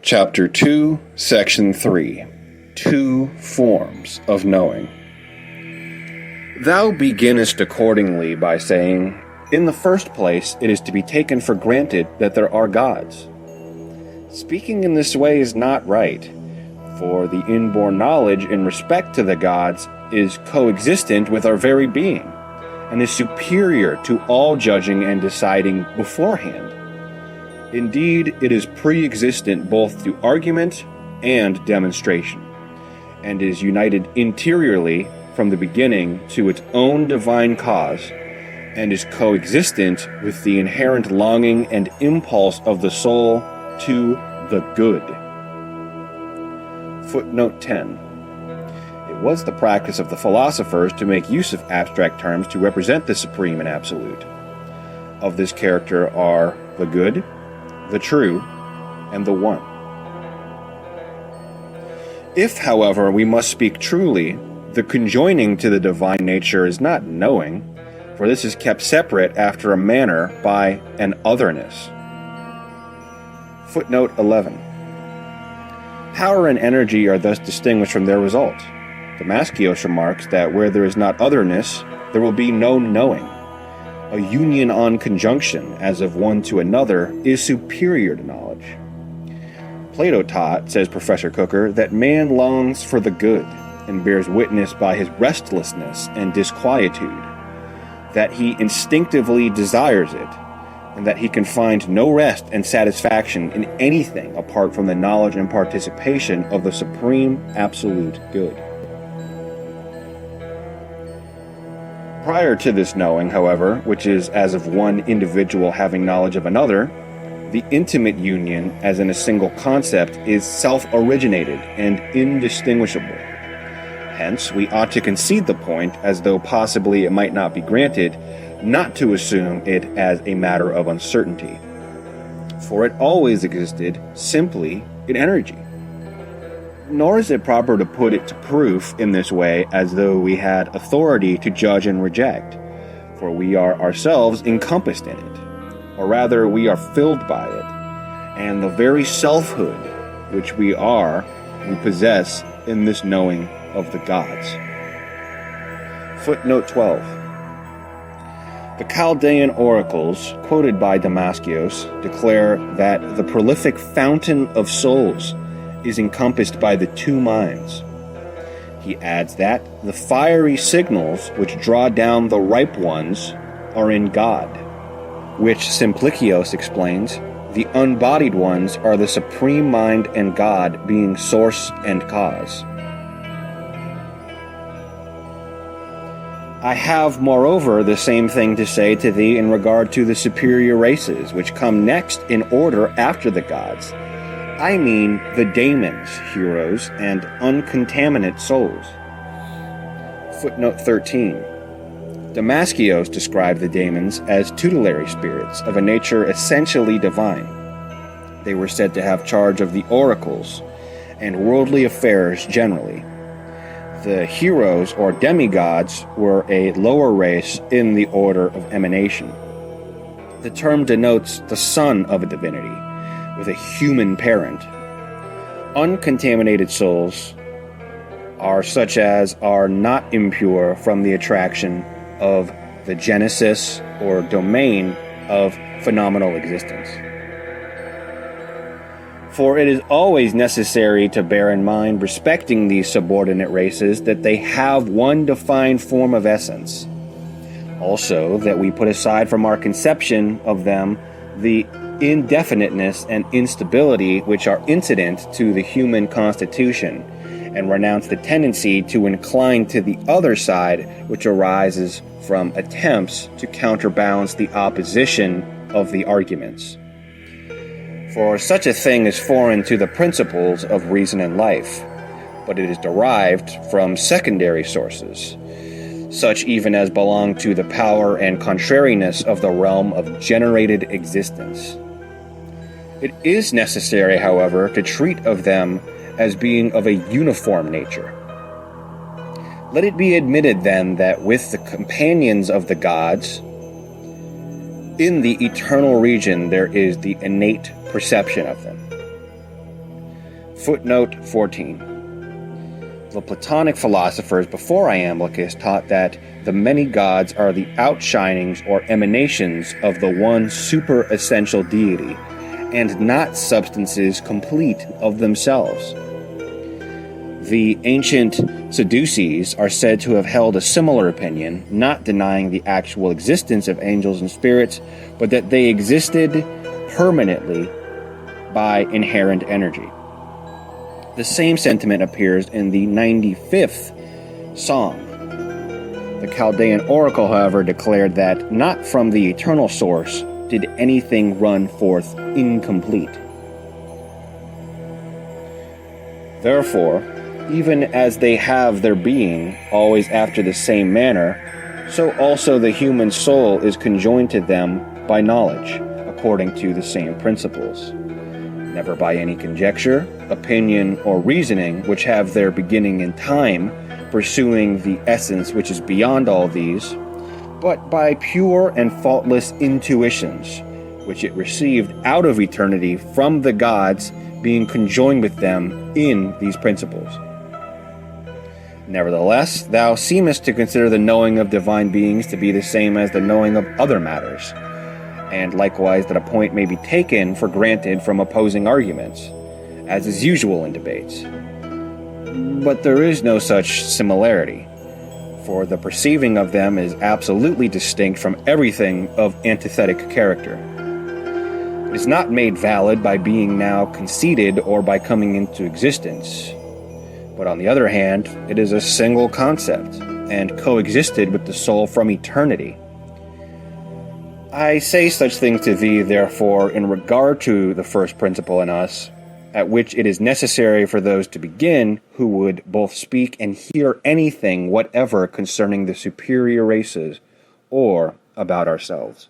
Chapter 2, Section 3. Two Forms of Knowing. Thou beginnest accordingly by saying, in the first place, it is to be taken for granted that there are gods. Speaking in this way is not right, for the inborn knowledge in respect to the gods is coexistent with our very being, and is superior to all judging and deciding beforehand. Indeed, it is pre-existent both to argument and demonstration, and is united interiorly from the beginning to its own divine cause, and is coexistent with the inherent longing and impulse of the soul to the good. Footnote 10. It was the practice of the philosophers to make use of abstract terms to represent the supreme and absolute. Of this character are the good, the true, and the one. If, however, we must speak truly, the conjoining to the divine nature is not knowing, for this is kept separate after a manner by an otherness. Footnote 11. Power and energy are thus distinguished from their result. Iamblichus remarks that where there is not otherness, there will be no knowing. A union on conjunction, as of one to another, is superior to knowledge. Plato taught, says Professor Cooker, that man longs for the good, and bears witness by his restlessness and disquietude, that he instinctively desires it, and that he can find no rest and satisfaction in anything apart from the knowledge and participation of the supreme absolute good. Prior to this knowing, however, which is as of one individual having knowledge of another, the intimate union, as in a single concept, is self-originated and indistinguishable. Hence, we ought to concede the point, as though possibly it might not be granted, not to assume it as a matter of uncertainty. For it always existed simply in energy. Nor is it proper to put it to proof in this way as though we had authority to judge and reject, for we are ourselves encompassed in it, or rather we are filled by it, and the very selfhood which we possess in this knowing of the gods. Footnote 12. The Chaldean oracles, quoted by Iamblichus, declare that the prolific fountain of souls is encompassed by the two minds. He adds that the fiery signals which draw down the ripe ones are in God, which Iamblichus explains, the unbodied ones are the supreme mind and God being source and cause. I have, moreover, the same thing to say to thee in regard to the superior races, which come next in order after the gods. I mean the daemons, heroes, and uncontaminate souls. Footnote 13. Iamblichus described the daemons as tutelary spirits of a nature essentially divine. They were said to have charge of the oracles and worldly affairs generally. The heroes or demigods were a lower race in the order of emanation. The term denotes the son of a divinity, with a human parent. Uncontaminated souls are such as are not impure from the attraction of the genesis or domain of phenomenal existence. For it is always necessary to bear in mind respecting these subordinate races that they have one defined form of essence. Also, that we put aside from our conception of them the indefiniteness and instability which are incident to the human constitution, and renounce the tendency to incline to the other side which arises from attempts to counterbalance the opposition of the arguments. For such a thing is foreign to the principles of reason and life, but it is derived from secondary sources, such even as belong to the power and contrariness of the realm of generated existence. It is necessary, however, to treat of them as being of a uniform nature. Let it be admitted, then, that with the companions of the gods, in the eternal region there is the innate perception of them. Footnote 14. The Platonic philosophers before Iamblichus taught that the many gods are the outshinings or emanations of the one super-essential deity, and not substances complete of themselves. The ancient Sadducees are said to have held a similar opinion, not denying the actual existence of angels and spirits, but that they existed permanently by inherent energy. The same sentiment appears in the 95th Psalm. The Chaldean oracle, however, declared that not from the eternal source did anything run forth incomplete. Therefore, even as they have their being always after the same manner, so also the human soul is conjoined to them by knowledge, according to the same principles. Never by any conjecture, opinion, or reasoning which have their beginning in time, pursuing the essence which is beyond all these, but by pure and faultless intuitions, which it received out of eternity from the gods, being conjoined with them in these principles. Nevertheless, thou seemest to consider the knowing of divine beings to be the same as the knowing of other matters, and likewise that a point may be taken for granted from opposing arguments, as is usual in debates. But there is no such similarity, for the perceiving of them is absolutely distinct from everything of antithetic character. It is not made valid by being now conceded or by coming into existence, but on the other hand, it is a single concept, and coexisted with the soul from eternity. I say such things to thee, therefore, in regard to the first principle in us, at which it is necessary for those to begin who would both speak and hear anything whatever concerning the superior races, or about ourselves.